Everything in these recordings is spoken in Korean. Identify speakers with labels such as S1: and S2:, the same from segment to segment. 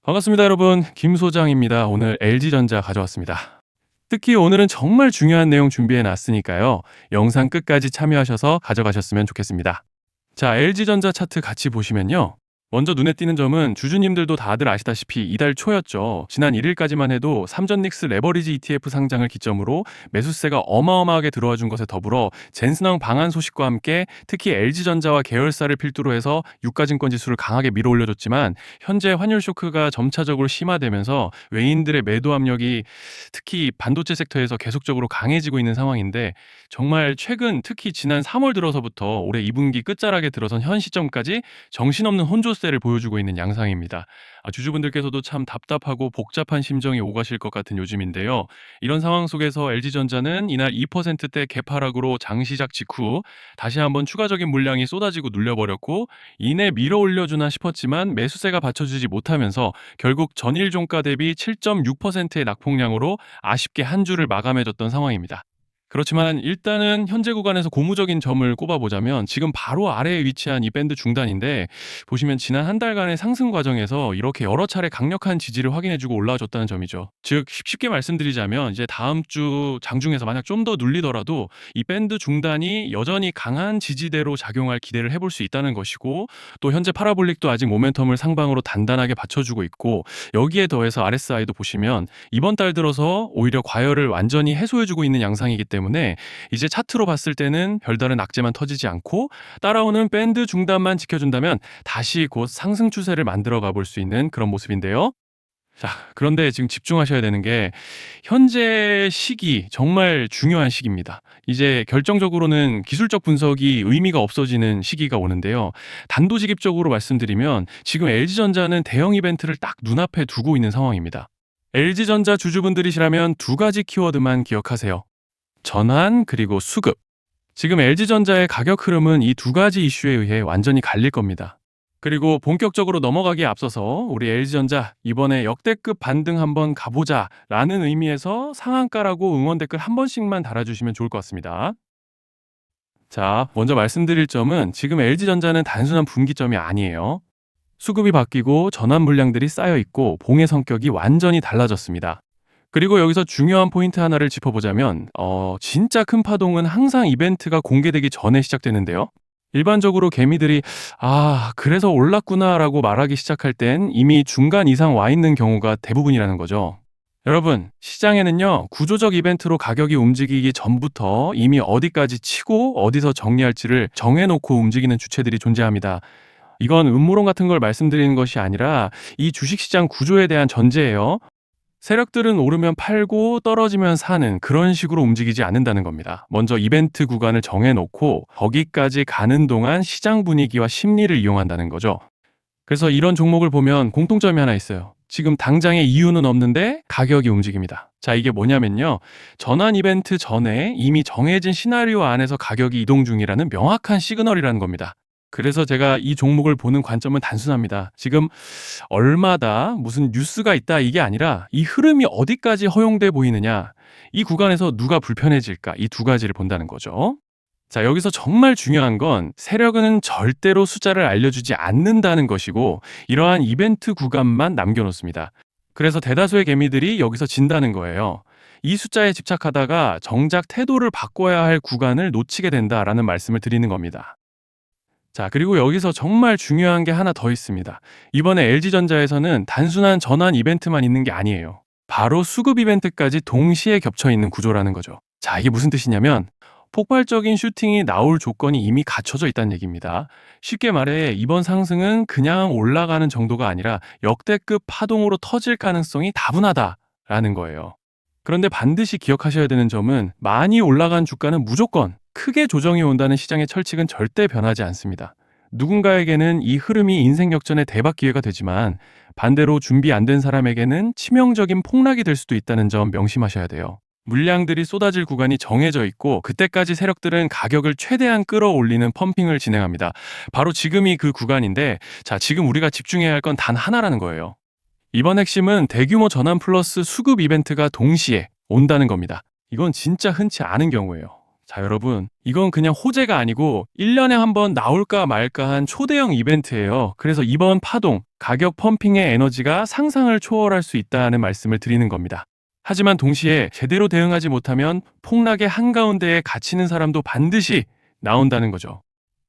S1: 반갑습니다, 여러분. 김 소장입니다. 오늘 LG전자 가져왔습니다. 특히 오늘은 정말 중요한 내용 준비해 놨으니까요. 영상 끝까지 참여하셔서 가져가셨으면 좋겠습니다. 자, LG전자 차트 같이 보시면요. 먼저 눈에 띄는 점은 주주님들도 다들 아시다시피 이달 초였죠. 지난 1일까지만 해도 삼전닉스 레버리지 ETF 상장을 기점으로 매수세가 어마어마하게 들어와 준 것에 더불어 젠스나운 방한 소식과 함께 특히 LG전자와 계열사를 필두로 해서 유가증권 지수를 강하게 밀어올려줬지만 현재 환율 쇼크가 점차적으로 심화되면서 외인들의 매도 압력이 특히 반도체 섹터에서 계속적으로 강해지고 있는 상황인데 정말 최근 특히 지난 3월 들어서부터 올해 2분기 끝자락에 들어선 현 시점까지 정신없는 혼조세를 보여주고 있는 양상입니다. 주주분들께서도 참 답답하고 복잡한 심정이 오가실 것 같은 요즘인데요. 이런 상황 속에서 LG전자는 이날 2%대 개파락으로 장시작 직후 다시 한번 추가적인 물량이 쏟아지고 눌려버렸고 이내 밀어 올려주나 싶었지만 매수세가 받쳐주지 못하면서 결국 전일 종가 대비 7.6%의 낙폭량으로 아쉽게 한 주를 마감해줬던 상황입니다. 그렇지만 일단은 현재 구간에서 고무적인 점을 꼽아보자면 지금 바로 아래에 위치한 이 밴드 중단인데 보시면 지난 한 달간의 상승 과정에서 이렇게 여러 차례 강력한 지지를 확인해주고 올라와줬다는 점이죠. 즉 쉽게 말씀드리자면 이제 다음 주 장중에서 만약 좀 더 눌리더라도 이 밴드 중단이 여전히 강한 지지대로 작용할 기대를 해볼 수 있다는 것이고 또 현재 파라볼릭도 아직 모멘텀을 상방으로 단단하게 받쳐주고 있고 여기에 더해서 RSI도 보시면 이번 달 들어서 오히려 과열을 완전히 해소해주고 있는 양상이기 때문에 이제 차트로 봤을 때는 별다른 악재만 터지지 않고 따라오는 밴드 중단만 지켜준다면 다시 곧 상승 추세를 만들어 가볼 수 있는 그런 모습인데요. 자, 그런데 지금 집중하셔야 되는 게 현재 시기 정말 중요한 시기입니다. 이제 결정적으로는 기술적 분석이 의미가 없어지는 시기가 오는데요. 단도직입적으로 말씀드리면 지금 LG전자는 대형 이벤트를 딱 눈앞에 두고 있는 상황입니다. LG전자 주주분들이시라면 두 가지 키워드만 기억하세요. 전환 그리고 수급. 지금 LG전자의 가격 흐름은 이 두 가지 이슈에 의해 완전히 갈릴 겁니다. 그리고 본격적으로 넘어가기에 앞서서 우리 LG전자 이번에 역대급 반등 한번 가보자 라는 의미에서 상한가라고 응원 댓글 한 번씩만 달아주시면 좋을 것 같습니다. 자, 먼저 말씀드릴 점은 지금 LG전자는 단순한 분기점이 아니에요. 수급이 바뀌고 전환 물량들이 쌓여 있고 봉의 성격이 완전히 달라졌습니다. 그리고 여기서 중요한 포인트 하나를 짚어보자면 진짜 큰 파동은 항상 이벤트가 공개되기 전에 시작되는데요. 일반적으로 개미들이 그래서 올랐구나라고 말하기 시작할 땐 이미 중간 이상 와 있는 경우가 대부분이라는 거죠. 여러분, 시장에는요, 구조적 이벤트로 가격이 움직이기 전부터 이미 어디까지 치고 어디서 정리할지를 정해놓고 움직이는 주체들이 존재합니다. 이건 음모론 같은 걸 말씀드리는 것이 아니라 이 주식시장 구조에 대한 전제예요. 세력들은 오르면 팔고 떨어지면 사는 그런 식으로 움직이지 않는다는 겁니다. 먼저 이벤트 구간을 정해놓고 거기까지 가는 동안 시장 분위기와 심리를 이용한다는 거죠. 그래서 이런 종목을 보면 공통점이 하나 있어요. 지금 당장의 이유는 없는데 가격이 움직입니다. 자, 이게 뭐냐면요. 전환 이벤트 전에 이미 정해진 시나리오 안에서 가격이 이동 중이라는 명확한 시그널이라는 겁니다. 그래서 제가 이 종목을 보는 관점은 단순합니다. 지금 얼마다 무슨 뉴스가 있다 이게 아니라 이 흐름이 어디까지 허용돼 보이느냐, 이 구간에서 누가 불편해질까, 이 두 가지를 본다는 거죠. 자, 여기서 정말 중요한 건 세력은 절대로 숫자를 알려주지 않는다는 것이고 이러한 이벤트 구간만 남겨놓습니다. 그래서 대다수의 개미들이 여기서 진다는 거예요. 이 숫자에 집착하다가 정작 태도를 바꿔야 할 구간을 놓치게 된다라는 말씀을 드리는 겁니다. 자, 그리고 여기서 정말 중요한 게 하나 더 있습니다. 이번에 LG전자에서는 단순한 전환 이벤트만 있는 게 아니에요. 바로 수급 이벤트까지 동시에 겹쳐 있는 구조라는 거죠. 자, 이게 무슨 뜻이냐면 폭발적인 슈팅이 나올 조건이 이미 갖춰져 있다는 얘기입니다. 쉽게 말해 이번 상승은 그냥 올라가는 정도가 아니라 역대급 파동으로 터질 가능성이 다분하다라는 거예요. 그런데 반드시 기억하셔야 되는 점은 많이 올라간 주가는 무조건 크게 조정이 온다는 시장의 철칙은 절대 변하지 않습니다. 누군가에게는 이 흐름이 인생 역전의 대박 기회가 되지만 반대로 준비 안 된 사람에게는 치명적인 폭락이 될 수도 있다는 점 명심하셔야 돼요. 물량들이 쏟아질 구간이 정해져 있고 그때까지 세력들은 가격을 최대한 끌어올리는 펌핑을 진행합니다. 바로 지금이 그 구간인데 자, 지금 우리가 집중해야 할 건 단 하나라는 거예요. 이번 핵심은 대규모 전환 플러스 수급 이벤트가 동시에 온다는 겁니다. 이건 진짜 흔치 않은 경우예요. 자, 여러분, 이건 그냥 호재가 아니고 1년에 한 번 나올까 말까 한 초대형 이벤트예요. 그래서 이번 파동, 가격 펌핑의 에너지가 상상을 초월할 수 있다는 말씀을 드리는 겁니다. 하지만 동시에 제대로 대응하지 못하면 폭락의 한가운데에 갇히는 사람도 반드시 나온다는 거죠.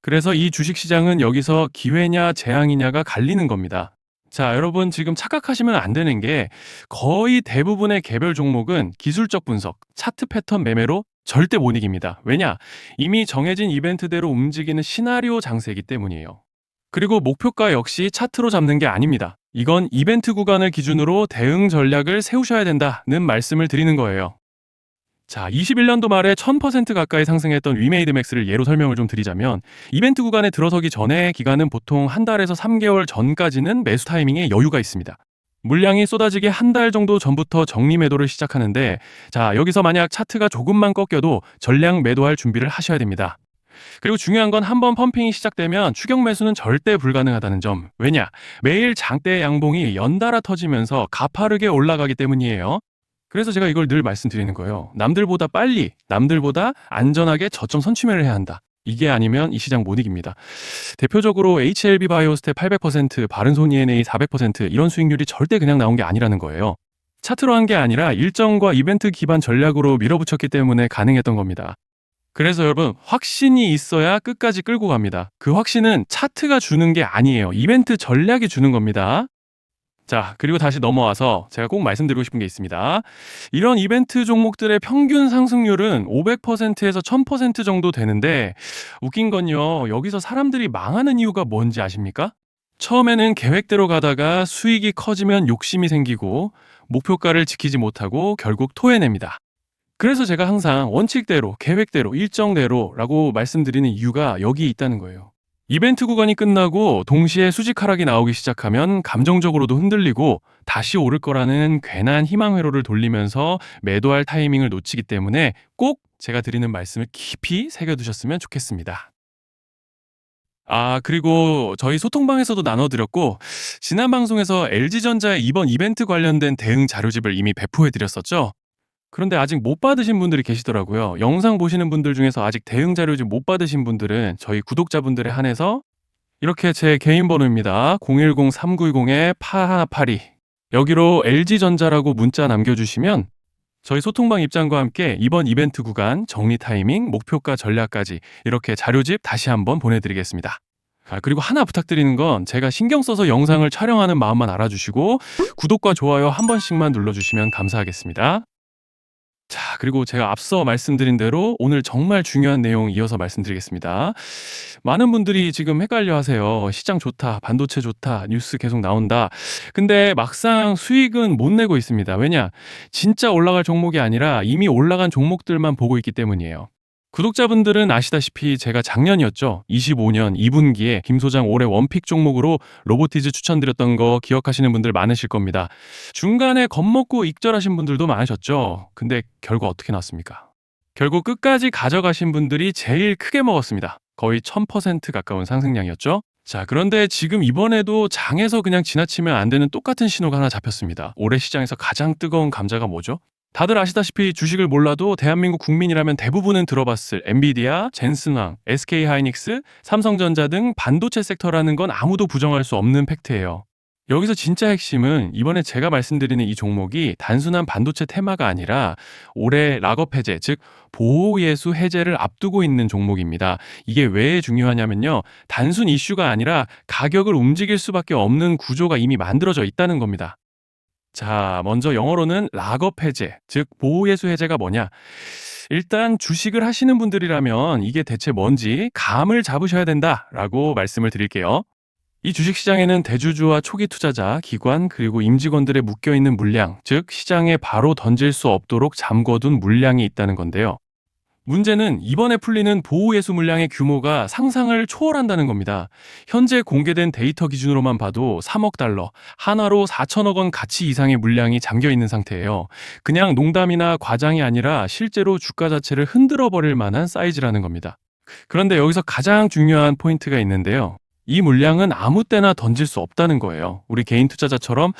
S1: 그래서 이 주식시장은 여기서 기회냐 재앙이냐가 갈리는 겁니다. 자, 여러분 지금 착각하시면 안 되는 게 거의 대부분의 개별 종목은 기술적 분석, 차트 패턴 매매로 절대 못 이깁니다. 왜냐? 이미 정해진 이벤트대로 움직이는 시나리오 장세이기 때문이에요. 그리고 목표가 역시 차트로 잡는 게 아닙니다. 이건 이벤트 구간을 기준으로 대응 전략을 세우셔야 된다는 말씀을 드리는 거예요. 자, 21년도 말에 1000% 가까이 상승했던 위메이드맥스를 예로 설명을 좀 드리자면 이벤트 구간에 들어서기 전에 기간은 보통 한 달에서 3개월 전까지는 매수 타이밍에 여유가 있습니다. 물량이 쏟아지기 한 달 정도 전부터 정리 매도를 시작하는데 자, 여기서 만약 차트가 조금만 꺾여도 전량 매도할 준비를 하셔야 됩니다. 그리고 중요한 건 한번 펌핑이 시작되면 추격 매수는 절대 불가능하다는 점. 왜냐? 매일 장대 양봉이 연달아 터지면서 가파르게 올라가기 때문이에요. 그래서 제가 이걸 늘 말씀드리는 거예요. 남들보다 빨리, 남들보다 안전하게 저점 선취매를 해야 한다. 이게 아니면 이 시장 못 이깁니다. 대표적으로 HLB 바이오스텝 800%, 바른손 ENA 400% 이런 수익률이 절대 그냥 나온 게 아니라는 거예요. 차트로 한 게 아니라 일정과 이벤트 기반 전략으로 밀어붙였기 때문에 가능했던 겁니다. 그래서 여러분, 확신이 있어야 끝까지 끌고 갑니다. 그 확신은 차트가 주는 게 아니에요. 이벤트 전략이 주는 겁니다. 자, 그리고 다시 넘어와서 제가 꼭 말씀드리고 싶은 게 있습니다. 이런 이벤트 종목들의 평균 상승률은 500%에서 1000% 정도 되는데 웃긴 건요. 여기서 사람들이 망하는 이유가 뭔지 아십니까? 처음에는 계획대로 가다가 수익이 커지면 욕심이 생기고 목표가를 지키지 못하고 결국 토해냅니다. 그래서 제가 항상 원칙대로, 계획대로, 일정대로라고 말씀드리는 이유가 여기 있다는 거예요. 이벤트 구간이 끝나고 동시에 수직 하락이 나오기 시작하면 감정적으로도 흔들리고 다시 오를 거라는 괜한 희망 회로를 돌리면서 매도할 타이밍을 놓치기 때문에 꼭 제가 드리는 말씀을 깊이 새겨두셨으면 좋겠습니다. 아, 그리고 저희 소통방에서도 나눠드렸고 지난 방송에서 LG전자의 이번 이벤트 관련된 대응 자료집을 이미 배포해드렸었죠. 그런데 아직 못 받으신 분들이 계시더라고요. 영상 보시는 분들 중에서 아직 대응 자료집 못 받으신 분들은 저희 구독자분들에 한해서 이렇게 제 개인 번호입니다. 010-3910-8182 여기로 LG전자라고 문자 남겨주시면 저희 소통방 입장과 함께 이번 이벤트 구간 정리 타이밍, 목표가 전략까지 이렇게 자료집 다시 한번 보내드리겠습니다. 그리고 하나 부탁드리는 건 제가 신경 써서 영상을 촬영하는 마음만 알아주시고 구독과 좋아요 한 번씩만 눌러주시면 감사하겠습니다. 자, 그리고 제가 앞서 말씀드린 대로 오늘 정말 중요한 내용 이어서 말씀드리겠습니다. 많은 분들이 지금 헷갈려 하세요. 시장 좋다, 반도체 좋다, 뉴스 계속 나온다. 근데 막상 수익은 못 내고 있습니다. 왜냐? 진짜 올라갈 종목이 아니라 이미 올라간 종목들만 보고 있기 때문이에요. 구독자분들은 아시다시피 제가 작년이었죠. 25년 2분기에 김 소장 올해 원픽 종목으로 로보티즈 추천드렸던 거 기억하시는 분들 많으실 겁니다. 중간에 겁먹고 익절하신 분들도 많으셨죠. 근데 결과 어떻게 났습니까? 결국 끝까지 가져가신 분들이 제일 크게 먹었습니다. 거의 1000% 가까운 상승량이었죠. 자, 그런데 지금 이번에도 장에서 그냥 지나치면 안 되는 똑같은 신호가 하나 잡혔습니다. 올해 시장에서 가장 뜨거운 감자가 뭐죠? 다들 아시다시피 주식을 몰라도 대한민국 국민이라면 대부분은 들어봤을 엔비디아, 젠슨왕, SK하이닉스, 삼성전자 등 반도체 섹터라는 건 아무도 부정할 수 없는 팩트예요. 여기서 진짜 핵심은 이번에 제가 말씀드리는 이 종목이 단순한 반도체 테마가 아니라 올해 락업 해제, 즉 보호예수 해제를 앞두고 있는 종목입니다. 이게 왜 중요하냐면요. 단순 이슈가 아니라 가격을 움직일 수밖에 없는 구조가 이미 만들어져 있다는 겁니다. 자, 먼저 영어로는 락업 해제, 즉 보호예수 해제가 뭐냐? 일단 주식을 하시는 분들이라면 이게 대체 뭔지 감을 잡으셔야 된다라고 말씀을 드릴게요. 이 주식시장에는 대주주와 초기 투자자, 기관, 그리고 임직원들의 묶여있는 물량, 즉 시장에 바로 던질 수 없도록 잠궈둔 물량이 있다는 건데요. 문제는 이번에 풀리는 보호예수 물량의 규모가 상상을 초월한다는 겁니다. 현재 공개된 데이터 기준으로만 봐도 3억 달러, 한화로 4천억 원 가치 이상의 물량이 잠겨 있는 상태예요. 그냥 농담이나 과장이 아니라 실제로 주가 자체를 흔들어 버릴 만한 사이즈라는 겁니다. 그런데 여기서 가장 중요한 포인트가 있는데요. 이 물량은 아무 때나 던질 수 없다는 거예요. 우리 개인 투자자처럼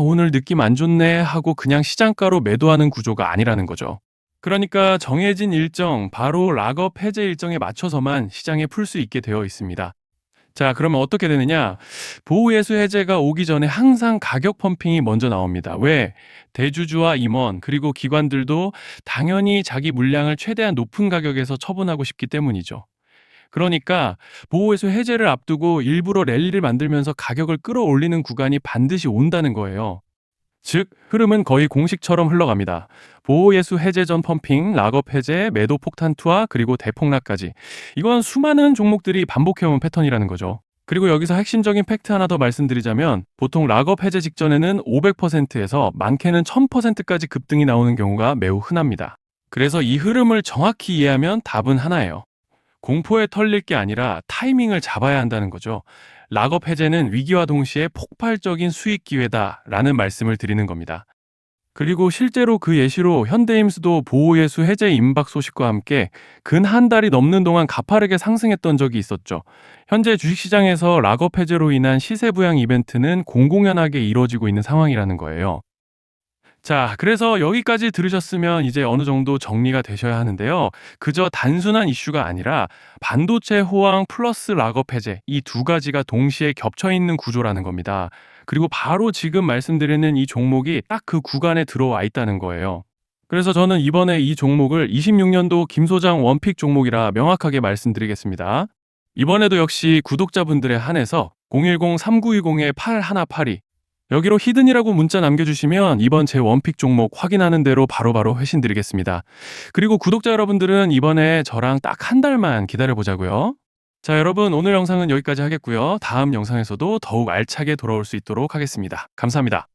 S1: 오늘 느낌 안 좋네 하고 그냥 시장가로 매도하는 구조가 아니라는 거죠. 그러니까 정해진 일정, 바로 락업 해제 일정에 맞춰서만 시장에 풀 수 있게 되어 있습니다. 자, 그러면 어떻게 되느냐? 보호예수 해제가 오기 전에 항상 가격 펌핑이 먼저 나옵니다. 왜? 대주주와 임원, 그리고 기관들도 당연히 자기 물량을 최대한 높은 가격에서 처분하고 싶기 때문이죠. 그러니까 보호예수 해제를 앞두고 일부러 랠리를 만들면서 가격을 끌어올리는 구간이 반드시 온다는 거예요. 즉, 흐름은 거의 공식처럼 흘러갑니다. 보호예수 해제 전 펌핑, 락업 해제, 매도 폭탄 투하, 그리고 대폭락까지. 이건 수많은 종목들이 반복해온 패턴이라는 거죠. 그리고 여기서 핵심적인 팩트 하나 더 말씀드리자면 보통 락업 해제 직전에는 500%에서 많게는 1000%까지 급등이 나오는 경우가 매우 흔합니다. 그래서 이 흐름을 정확히 이해하면 답은 하나예요. 공포에 털릴 게 아니라 타이밍을 잡아야 한다는 거죠. 락업 해제는 위기와 동시에 폭발적인 수익 기회다라는 말씀을 드리는 겁니다. 그리고 실제로 그 예시로 현대임수도 보호예수 해제 임박 소식과 함께 근 한 달이 넘는 동안 가파르게 상승했던 적이 있었죠. 현재 주식시장에서 락업 해제로 인한 시세 부양 이벤트는 공공연하게 이루어지고 있는 상황이라는 거예요. 자, 그래서 여기까지 들으셨으면 이제 어느 정도 정리가 되셔야 하는데요. 그저 단순한 이슈가 아니라 반도체 호황 플러스 락업 해제 이 두 가지가 동시에 겹쳐 있는 구조라는 겁니다. 그리고 바로 지금 말씀드리는 이 종목이 딱 그 구간에 들어와 있다는 거예요. 그래서 저는 이번에 이 종목을 26년도 김 소장 원픽 종목이라 명확하게 말씀드리겠습니다. 이번에도 역시 구독자분들에 한해서 010-3920-8182 여기로 히든이라고 문자 남겨주시면 이번 제 원픽 종목 확인하는 대로 바로바로 회신 드리겠습니다. 그리고 구독자 여러분들은 이번에 저랑 딱 한 달만 기다려보자고요. 자, 여러분 오늘 영상은 여기까지 하겠고요. 다음 영상에서도 더욱 알차게 돌아올 수 있도록 하겠습니다. 감사합니다.